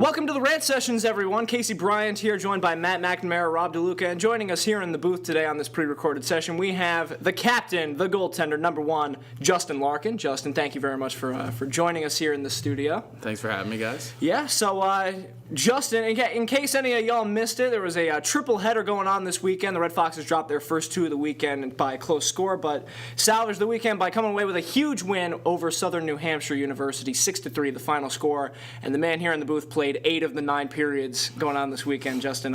Welcome to the Rant Sessions, everyone. Casey Bryant here, joined by Matt McNamara, Rob DeLuca, and joining us here in the booth today on this pre-recorded session, we have the captain, the goaltender, number one, Justin Larkin. Justin, thank you very much for joining us here in the studio. Thanks for having me, guys. Yeah, so Justin, in case any of y'all missed it, there was a triple header going on this weekend. The Red Foxes dropped their first two of the weekend by a close score, but salvaged the weekend by coming away with a huge win over Southern New Hampshire University, 6-3, the final score. And the man here in the booth played 8 of the 9 periods going on this weekend. Justin,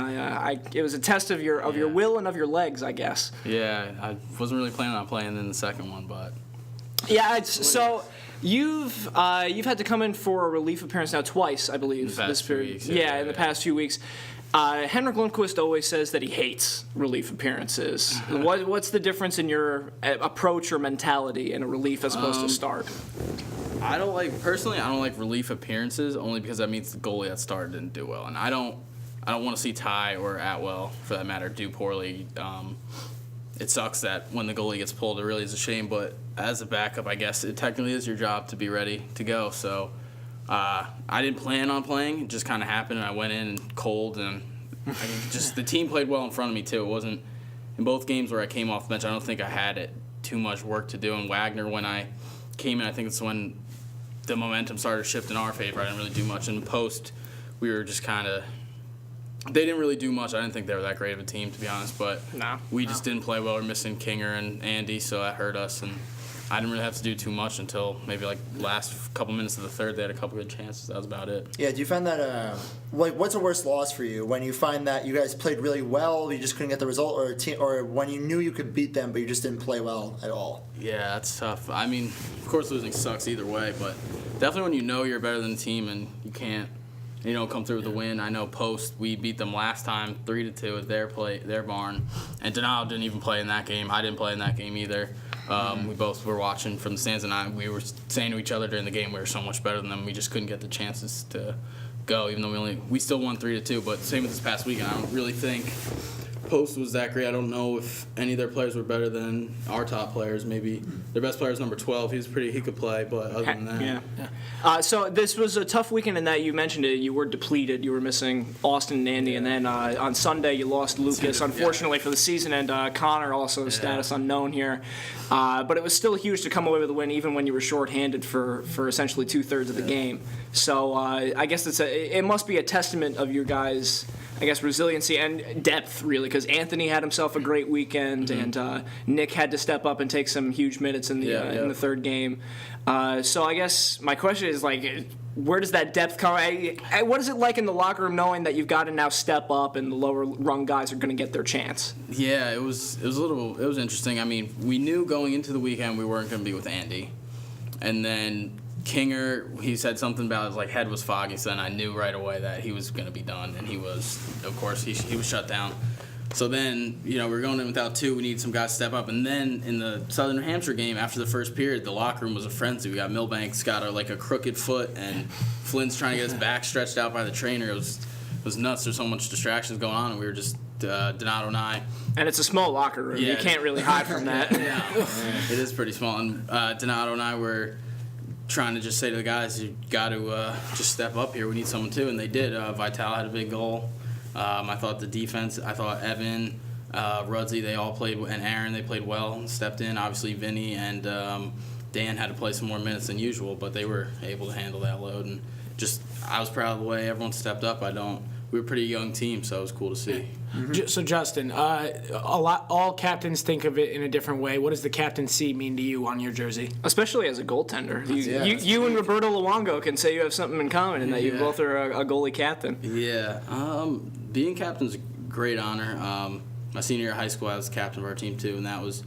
it was a test of your will and of your legs, I guess. Yeah, I wasn't really planning on playing in the second one, but yeah. So you've had to come in for a relief appearance now twice, I believe, this period. Weeks, yeah, in the past few weeks. Henrik Lundqvist always says that he hates relief appearances. What's the difference in your approach or mentality in a relief as opposed to start? I don't like relief appearances only because that means the goalie that started didn't do well, and I don't want to see Ty or Atwell, for that matter, do poorly. It sucks that when the goalie gets pulled, it really is a shame, but as a backup, I guess it technically is your job to be ready to go. So I didn't plan on playing. It just kind of happened, and I went in cold, and the team played well in front of me, too. It wasn't in both games where I came off the bench, I don't think I had too much work to do. And Wagner, when I came in, I think it's when the momentum started to shift in our favor. I didn't really do much. In post, we were just kind of – they didn't really do much. I didn't think they were that great of a team, to be honest. But we just didn't play well. We're missing Kinger and Andy, so that hurt us. And I didn't really have to do too much until maybe like last couple minutes of the third. They had a couple good chances. That was about it. Yeah, do you find that what's a worse loss for you? When you find that you guys played really well, you just couldn't get the result, or when you knew you could beat them but you just didn't play well at all? Yeah, that's tough. I mean, of course losing sucks either way, but definitely when you know you're better than the team and you don't come through with a win. I know post, we beat them last time 3-2 at their barn, and Donato didn't even play in that game. I didn't play in that game either. We both were watching from the stands, and we were saying to each other during the game we were so much better than them. We just couldn't get the chances to go, even though we still won 3-2. But same with this past weekend. I don't really think post was that great. I don't know if any of their players were better than our top players. Maybe their best player is number 12. He could play, but other than that. Yeah. So this was a tough weekend in that you mentioned it. You were depleted. You were missing Austin and Andy, and then on Sunday you lost Lucas, unfortunately, for the season, and Connor also status unknown here. But it was still huge to come away with a win, even when you were shorthanded for essentially 2/3 of the game. So I guess it must be a testament of your guys', I guess, resiliency and depth, really, because Anthony had himself a great weekend, and Nick had to step up and take some huge minutes in the third game. So I guess my question is, where does that depth come? What is it like in the locker room knowing that you've got to now step up and the lower rung guys are going to get their chance? Yeah, it was interesting. I mean, we knew going into the weekend we weren't going to be with Andy, and then Kinger, he said something about his head was foggy, so then I knew right away that he was going to be done, and he was, of course, he was shut down. So then, we're going in without 2. We need some guys to step up. And then in the Southern New Hampshire game, after the first period, the locker room was a frenzy. We got Milbank's got a crooked foot, and Flynn's trying to get his back stretched out by the trainer. It was nuts. There's so much distractions going on, and we were just Donato and I. And it's a small locker room. Yeah, you can't really hide from that. It is pretty small. And Donato and I were trying to just say to the guys, you got to just step up here. We need someone too, and they did. Vital had a big goal. I thought the defense, Evan, Rudzi, they all played, and Aaron, they played well and stepped in. Obviously, Vinny and Dan had to play some more minutes than usual, but they were able to handle that load. And I was proud of the way everyone stepped up. We were a pretty young team, so it was cool to see. Mm-hmm. So, Justin, all captains think of it in a different way. What does the captaincy mean to you on your jersey? Especially as a goaltender. You and Roberto Luongo can say you have something in common in that you both are a goalie captain. Yeah. Being captain is a great honor. My senior year of high school, I was captain of our team, too, and that was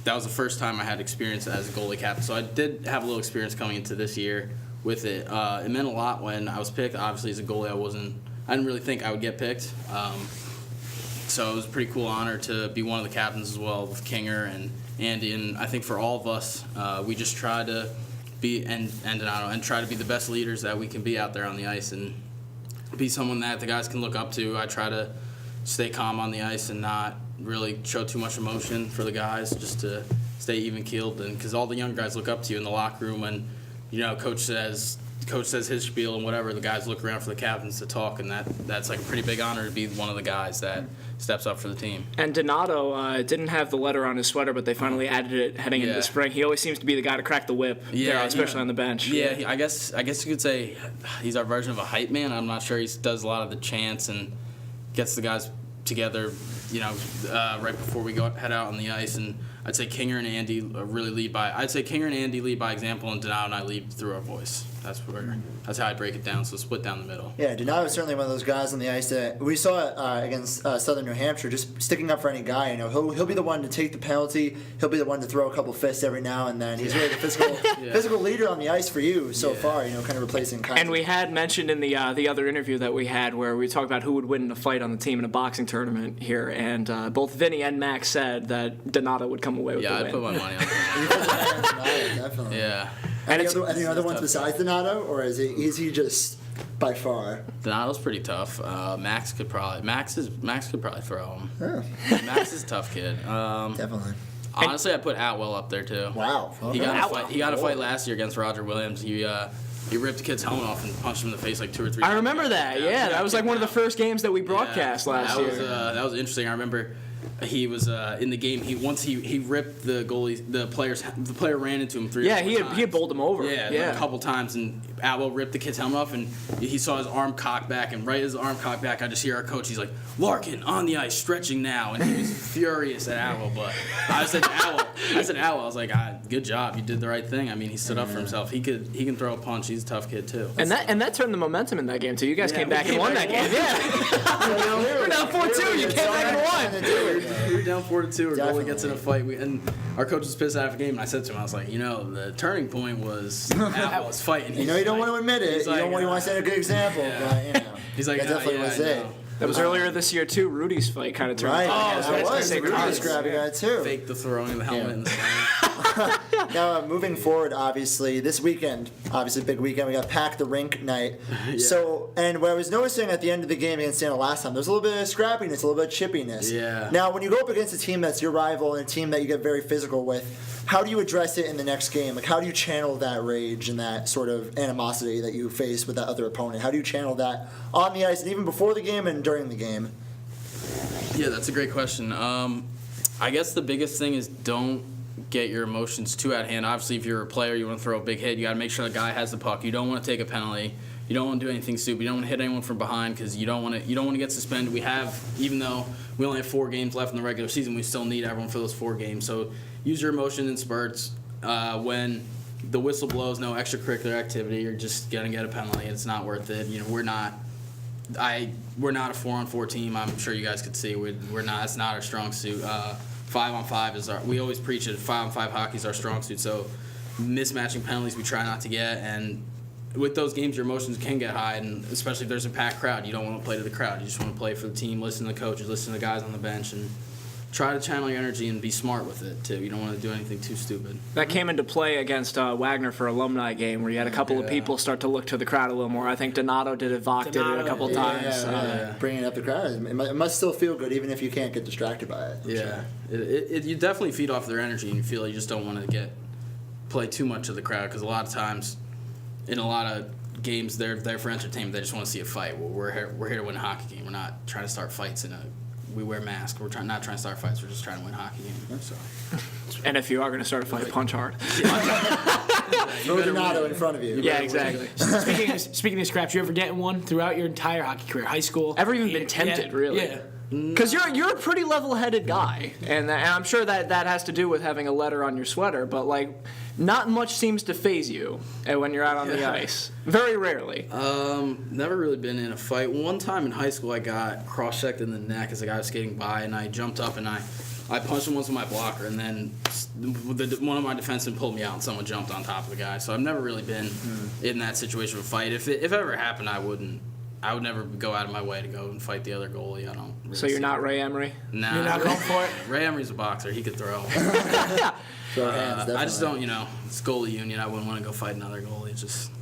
the first time I had experience as a goalie captain. So I did have a little experience coming into this year with it. It meant a lot when I was picked. Obviously, as a goalie, I didn't really think I would get picked. So it was a pretty cool honor to be one of the captains as well with Kinger and Andy. And I think for all of us, we just try to be and try to be the best leaders that we can be out there on the ice and be someone that the guys can look up to. I try to stay calm on the ice and not really show too much emotion for the guys, just to stay even keeled. And because all the young guys look up to you in the locker room, and coach says coach says his spiel and whatever, the guys look around for the captains to talk, and that's like a pretty big honor to be one of the guys that steps up for the team. And Donato didn't have the letter on his sweater, but they finally added it heading into the spring. He always seems to be the guy to crack the whip, especially on the bench. Yeah, I guess you could say he's our version of a hype man. I'm not sure he does a lot of the chants and gets the guys together, right before we head out on the ice. And I'd say Kinger and Andy really lead by. I'd say Kinger and Andy lead by example, and Donato and I lead through our voice. That's how I break it down. So split down the middle. Yeah, Donato is certainly one of those guys on the ice that we saw against Southern New Hampshire, just sticking up for any guy. He'll be the one to take the penalty. He'll be the one to throw a couple fists every now and then. He's really the physical leader on the ice for you so far. Kind of replacing. And we had mentioned in the other interview that we had where we talked about who would win in a fight on the team in a boxing tournament here, and both Vinny and Max said that Donato would come away with the win. Yeah, I put my money on that. Definitely. Yeah. Any other ones besides Donato, or is he just by far? Donato's pretty tough. Max could probably throw him. Yeah. Max is a tough kid. Definitely. Honestly, I put Atwell up there too. Wow. He got a fight last year against Roger Williams. He ripped the kid's helmet off and punched him in the face like 2 or 3 times. I remember that. Yeah, that was like one of the first games that we broadcast last year. That was interesting. I remember he was in the game. He ripped the goalie. The player ran into him 3 or 4 times. He had bowled him over. Yeah, a couple times, and Atwell ripped the kid's helmet off, and he saw his arm cock back, and right as his arm cocked back, I just hear our coach. He's like, "Larkin on the ice, stretching now," and he was furious at Atwell. But I said to Atwell, I was like, "Good job, you did the right thing." I mean, he stood up for himself. He can throw a punch. He's a tough kid too. And that turned the momentum in that game too. You guys came back and won that game. Yeah. We're down 4-2. You came back and won. We were down 4-2. Our goalie gets in a fight, and our coach was pissed after the game. And I said to him, I was like, the turning point was Atwell's fight. And you don't want to admit it. He's You don't want to set a good example, but he's like, that definitely was it. That was earlier this year too. Rudy's fight kind of turned. Right. That was. Rudy was grabbing that too. Fake the throwing of the helmet in the stand. Now, moving forward, obviously, this weekend, big weekend, we got Pack the Rink night. So, and what I was noticing at the end of the game against Santa last time, there's a little bit of scrappiness, a little bit of chippiness. Yeah. Now, when you go up against a team that's your rival and a team that you get very physical with, how do you address it in the next game? Like, how do you channel that rage and that sort of animosity that you face with that other opponent? How do you channel that on the ice and even before the game and during the game? Yeah, that's a great question. I guess the biggest thing is don't get your emotions too out of hand. Obviously, if you're a player, you want to throw a big hit, you got to make sure the guy has the puck. You don't want to take a penalty. You don't want to do anything stupid. You don't want to hit anyone from behind because you don't want to get suspended. Even though we only have 4 games left in the regular season, we still need everyone for those 4 games. So use your emotion in spurts. When the whistle blows, no extracurricular activity, you're just gonna get a penalty. It's not worth it. We're not a 4-on-4 team. I'm sure you guys could see we're not. It's not our strong suit. 5-on-5 is we always preach it. 5-on-5 hockey is our strong suit. So mismatching penalties we try not to get, and with those games your emotions can get high, and especially if there's a packed crowd, you don't want to play to the crowd. You just want to play for the team, listen to the coaches, listen to the guys on the bench, and try to channel your energy and be smart with it too. You don't want to do anything too stupid. That came into play against Wagner for alumni game where you had a couple of people start to look to the crowd a little more. I think Donato did it, Vok did it a couple times. Bringing up the crowd. It must still feel good even if you can't get distracted by it. Yeah. Sure. You definitely feed off their energy, and you feel like you just don't want to play too much of the crowd, because a lot of times in a lot of games they're there for entertainment. They just want to see a fight. Well, we're here to win a hockey game. We're not trying to start fights we wear masks. We're not trying to start fights. We're just trying to win a hockey game. So. And if you are going to start a fight, punch hard. Throw Donato in front of you. Yeah, exactly. Speaking of scraps, you ever get in one throughout your entire hockey career, high school? Ever even been tempted, really? Yeah. Because you're a pretty level-headed guy, and I'm sure that has to do with having a letter on your sweater, but not much seems to faze you when you're out on the ice. Very rarely. Never really been in a fight. One time in high school, I got cross-checked in the neck as a guy was skating by, and I jumped up and I punched him once with my blocker, and then one of my defensemen pulled me out, and someone jumped on top of the guy. So I've never really been in that situation of a fight. If it ever happened, I would never go out of my way to go and fight the other goalie. I don't. Really So you're not Ray Emery? Nah. You're not going for it? Ray Emery's a boxer. He could throw. Throw hands, I just don't, it's goalie union. I wouldn't want to go fight another goalie. It's just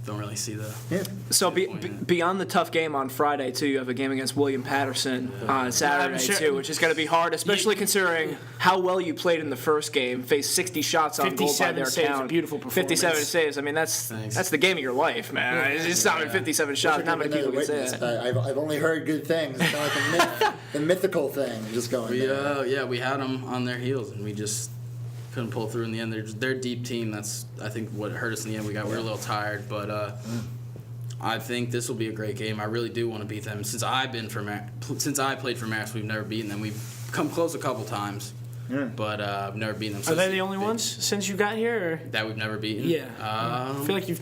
don't really see the. Yeah. So beyond the tough game on Friday too, you have a game against William Paterson on Saturday Sure. too, which is going to be hard, especially considering how well you played in the first game. Faced 60 shots on goal by 57 their saves, count. a beautiful performance. 57 saves. I mean, Thanks. that's the game of your life, man. It's not 57 shots. Not many people can say Witness, that. but I've only heard good things. It's kind of like the mythical thing just going there. We had them on their heels, and we just couldn't pull through in the end. They're a deep team. That's, I think, what hurt us in the end. We were a little tired, but I think this will be a great game. I really do want to beat them. Since I played for Marist, we've never beaten them. We've come close a couple times, but I've never beaten them. Are they the only ones since you got here? Or? That we've never beaten? Yeah. I feel like you've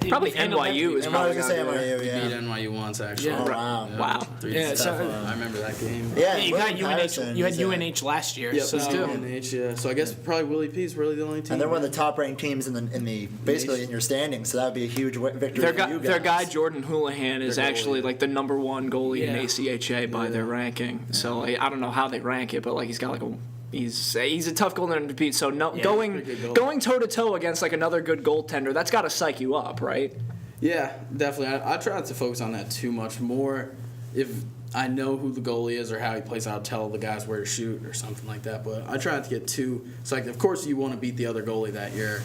Probably handled NYU is everything. probably I was gonna say not NYU, We yeah. beat NYU once, actually. Yeah. Oh, wow. Wow. Yeah, so- I remember that game. Yeah, You William got UNH. Paterson You had is, UNH last year. Yeah, so. UNH, yeah. So I guess probably Willie P is really the only team. And they're one of the top-ranked teams in the basically in your standings, so that would be a huge victory for you guys. Their guy Jordan Houlihan is Their goalie. actually like the number one goalie in Yeah. ACHA by their ranking. So I don't know how they rank it, but like he's got like he's a tough goaltender to beat. So going pretty good goalie. going toe to toe against like another good goaltender, that's got to psych you up, right? Yeah, definitely. I try not to focus on that too much. More if I know who the goalie is or how he plays, I'll tell the guys where to shoot or something like that. But I try not to get too. It's like, of course, you want to beat the other goalie that you're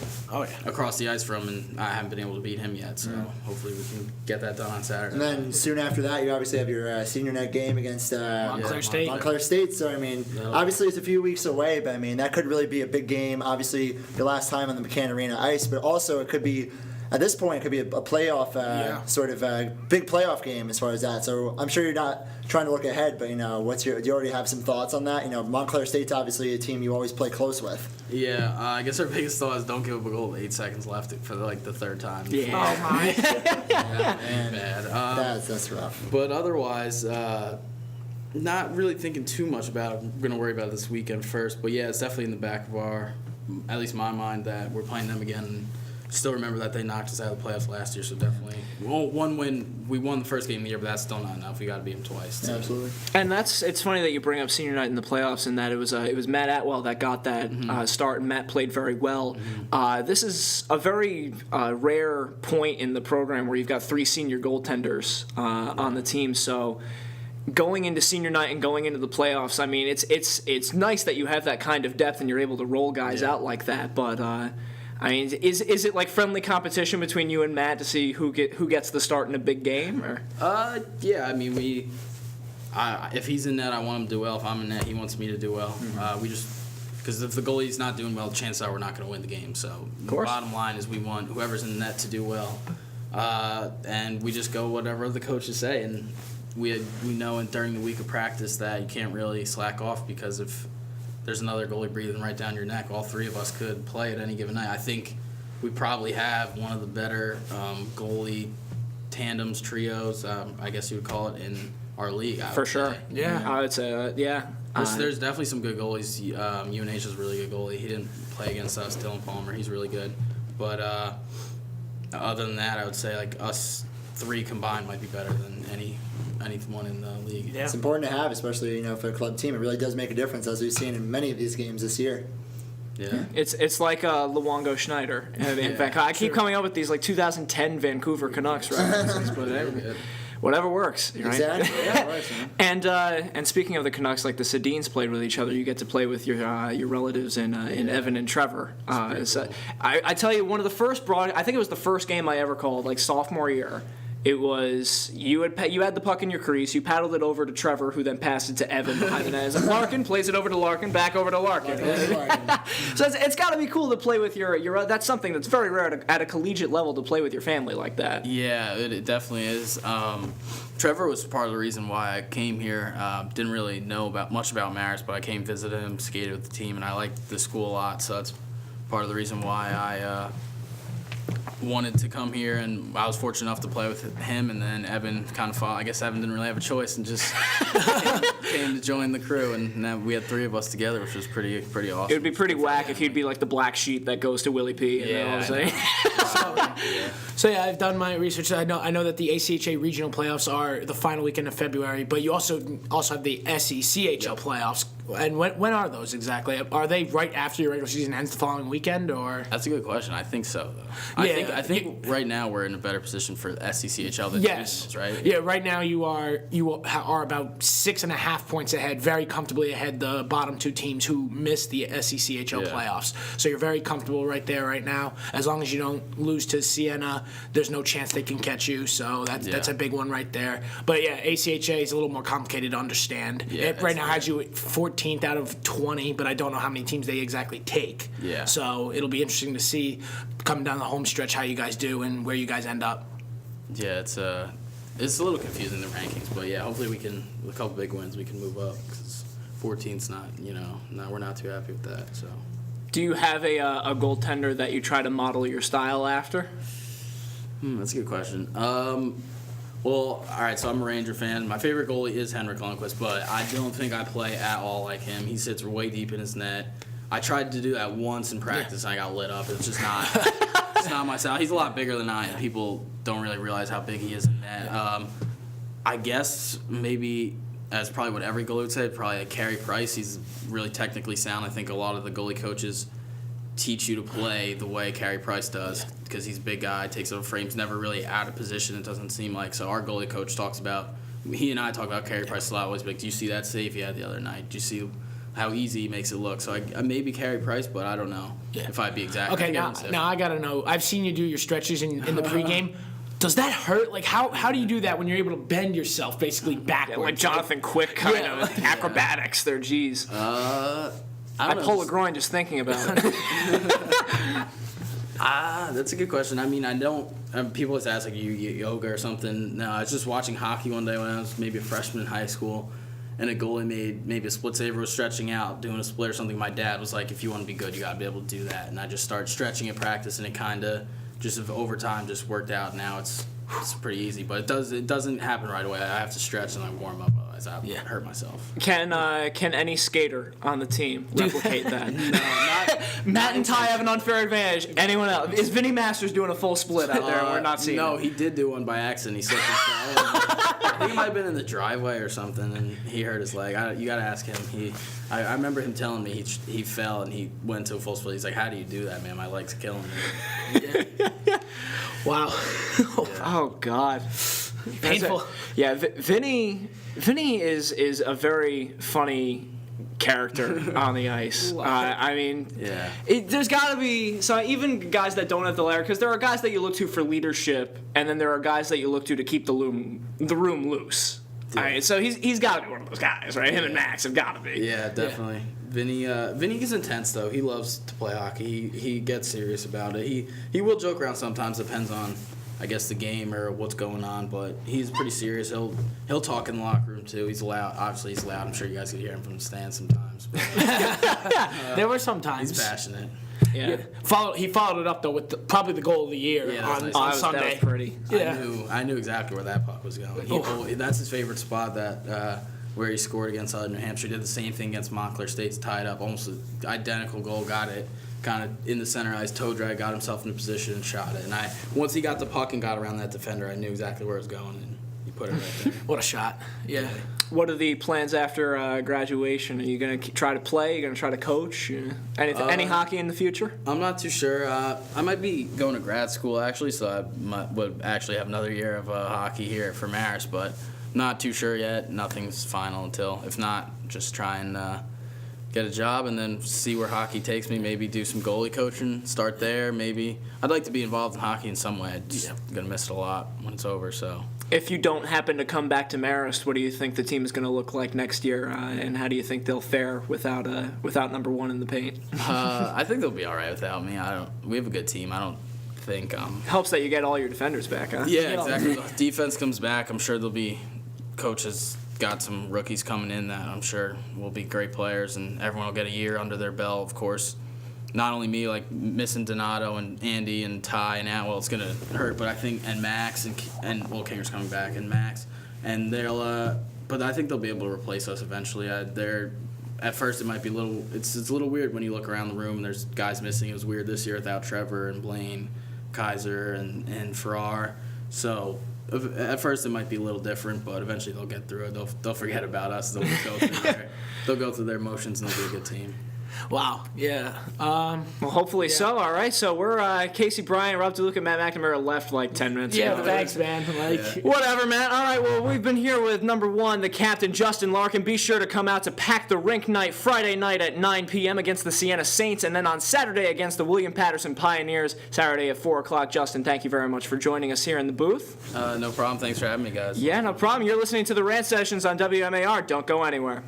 across the ice from, and I haven't been able to beat him yet. So hopefully we can get that done on Saturday. And then soon after that, you obviously have your senior night game against Montclair State. Montclair State. So I mean, obviously it's a few weeks away, but I mean that could really be a big game. Obviously, your last time on the McCann Arena ice, but also it could be. At this point, it could be a playoff, sort of big playoff game as far as that. So I'm sure you're not trying to look ahead, but do you already have some thoughts on that? Montclair State's obviously a team you always play close with. Yeah, I guess our biggest thought is don't give up a goal with 8 seconds left for the third time. Yeah. Oh my! Man, Bad. that's rough. But otherwise, not really thinking too much about it. We're going to worry about it this weekend first. But yeah, it's definitely in the back of at least my mind, that we're playing them again. Still remember that they knocked us out of the playoffs last year, so definitely. One win. We won the first game of the year, but that's still not enough. We got to beat them twice. So. Absolutely. And it's funny that you bring up senior night in the playoffs, and that it was Matt Atwell that got that start, and Matt played very well. This is a very rare point in the program where you've got 3 senior goaltenders on the team. So going into senior night and going into the playoffs, I mean, it's nice that you have that kind of depth and you're able to roll guys out like that. But I mean, is it like friendly competition between you and Matt to see who gets the start in a big game? Or? Yeah, I mean, if he's in net, I want him to do well. If I'm in net, he wants me to do well. Because if the goalie's not doing well, chances are we're not going to win the game. So the bottom line is we want whoever's in the net to do well. And we just go whatever the coaches say. And we know during the week of practice that you can't really slack off, because if there's another goalie breathing right down your neck, all 3 of us could play at any given night. I think we probably have one of the better goalie tandems, trios, I guess you would call it, in our league. For sure. Yeah. I would say, yeah. There's definitely some good goalies. UNH is a really good goalie. He didn't play against us, Dylan Palmer. He's really good. But other than that, I would say like us 3 combined might be better than anyone in the league. Yeah. It's important to have, especially for a club team. It really does make a difference, as we've seen in many of these games this year. Yeah. It's like Luongo Schneider. In fact, I keep coming up with these like 2010 Vancouver Canucks references, but whatever works, right? Exactly. Yeah, right, man. And speaking of the Canucks, like the Sedins played with each other. You get to play with your relatives in Evan and Trevor. So I tell you, one of the first I think it was the first game I ever called, like sophomore year. It was you had the puck in your crease. You paddled it over to Trevor, who then passed it to Evan behind the net. And Larkin plays it over to Larkin, back over to Larkin. So it's got to be cool to play with your. That's something that's very rare at a collegiate level, to play with your family like that. Yeah, it definitely is. Trevor was part of the reason why I came here. Didn't really know much about Marist, but I came visit him, skated with the team, and I liked the school a lot. So that's part of the reason why I wanted to come here, and I was fortunate enough to play with him, and then Evan kind of fought. I guess Evan didn't really have a choice and just came to join the crew, and then we had 3 of us together, which was pretty awesome. It would be pretty whack if he'd be like the black sheep that goes to Willie P. You know what I'm saying? So yeah, I've done my research. I know that the ACHA regional playoffs are the final weekend of February, but you also have the SECHL playoffs. And when are those exactly? Are they right after your regular season ends the following weekend, or? That's a good question. I think so, though. I think right now we're in a better position for SECHL than regionals, right? Yeah, right now you are about 6.5 points ahead, very comfortably ahead the bottom two teams who missed the SECHL playoffs. So you're very comfortable right there right now. As long as you don't lose to Siena, there's no chance they can catch you. So that's a big one right there. But yeah, ACHA is a little more complicated to understand. Yeah, it right now has you 14th out of 20, but I don't know how many teams they exactly take. Yeah. So it'll be interesting to see coming down the home stretch how you guys do and where you guys end up. Yeah, it's a little confusing, the rankings, but yeah, hopefully we can, with a couple big wins, we can move up, because 14th's not, we're not too happy with that. So. Do you have a goaltender that you try to model your style after? That's a good question. Well, all right, so I'm a Ranger fan. My favorite goalie is Henrik Lundqvist, but I don't think I play at all like him. He sits way deep in his net. I tried to do that once in practice, and I got lit up. It's just not it's not my style. He's a lot bigger than I am. People don't really realize how big he is in net. I guess maybe, as probably what every goalie would say, probably a Carey Price. He's really technically sound. I think a lot of the goalie coaches teach you to play the way Carey Price does, because he's a big guy, takes over frames, never really out of position, it doesn't seem like. So our goalie coach talks about, he and I talk about Carey Price a lot, always like, do you see that save he had the other night? Do you see how easy he makes it look? So I maybe Carey Price, but I don't know if I'd be exact. Okay, now I got to know. I've seen you do your stretches in the pregame. Does that hurt? Like, how do you do that when you're able to bend yourself basically backwards? Like Jonathan Quick kind of acrobatics there, geez. I pull a groin just thinking about it. That's a good question. I mean, I don't. People always ask, like, you yoga or something. No, I was just watching hockey one day when I was maybe a freshman in high school, and a goalie made maybe a split saver, was stretching out, doing a split or something. My dad was like, if you want to be good, you got to be able to do that. And I just started stretching at practice, and it kind of just over time just worked out. Now it's pretty easy, but it doesn't happen right away. I have to stretch and I warm up, otherwise I hurt myself. Can any skater on the team replicate that? No, not Matt and Ty have an unfair advantage. Anyone else? Is Vinny Masters doing a full split out there and we're not seeing No, it? he did do one by accident. He slipped his I think he might have been in the driveway or something, and he hurt his leg. You got to ask him. I remember him telling me he fell and he went to a full split. He's like, how do you do that, man? My leg's killing me. Wow. Oh, God. Painful. Yeah, Vinny is a very funny character on the ice. I mean, there's got to be even guys that don't have the layer, because there are guys that you look to for leadership, and then there are guys that you look to keep the room loose. Yeah. All right, so he's got to be one of those guys, right? Him and Max have got to be. Yeah, definitely. Yeah. Vinny is intense though. He loves to play hockey. He gets serious about it. He will joke around sometimes. Depends on, I guess, the game or what's going on. But he's pretty serious. He'll talk in the locker room too. He's loud. Obviously, he's loud. I'm sure you guys could hear him from the stands sometimes. But, there were some times. He's passionate. Yeah. He followed it up though with probably the goal of the year on Sunday. That was pretty. Yeah. I knew exactly where that puck was going. That's his favorite spot. Where he scored against New Hampshire. He did the same thing against Montclair State's tied up, almost an identical goal. Got it kind of in the center ice, toe drag, got himself in a position and shot it. And once he got the puck and got around that defender, I knew exactly where it was going, and he put it right there. What a shot. Yeah. What are the plans after graduation? Are you going to try to play? Are you going to try to coach? Any hockey in the future? I'm not too sure. I might be going to grad school, actually, so I would actually have another year of hockey here for Marist, but not too sure yet. Nothing's final until, if not, just try and get a job and then see where hockey takes me. Maybe do some goalie coaching, start there. Maybe I'd like to be involved in hockey in some way. I'm just gonna miss it a lot when it's over. So if you don't happen to come back to Marist, what do you think the team is going to look like next year, and how do you think they'll fare without number one in the paint? I think they'll be all right without me. We have a good team. I don't think helps that you get all your defenders back, huh? Yeah, exactly. Defense comes back. I'm sure there'll be. Coach has got some rookies coming in that I'm sure will be great players, and everyone will get a year under their belt, of course. Not only me, like missing Donato and Andy and Ty and Atwell, it's going to hurt, but I think, and Max, and Kinger's coming back, and Max, and but I think they'll be able to replace us eventually. At first it might be it's a little weird when you look around the room and there's guys missing. It was weird this year without Trevor and Blaine. Kaiser and Farrar. So at first it might be a little different, but eventually they'll get through it. They'll forget about us. They'll go through their motions and they'll be a good team. Wow. Yeah. Well, hopefully so. All right. So we're Casey Bryant, Rob DeLuca, Matt McNamara left like 10 minutes Yeah. ago. Thanks, man. Whatever, man. All right, well, we've been here with number 1, the captain, Justin Larkin. Be sure to come out to Pack the Rink night Friday night at 9 p.m. against the Siena Saints, and then on Saturday against the William Paterson Pioneers, Saturday at 4 o'clock. Justin, thank you very much for joining us here in the booth. No problem. Thanks for having me, guys. Yeah, no problem. You're listening to the Rant Sessions on WMAR. Don't go anywhere.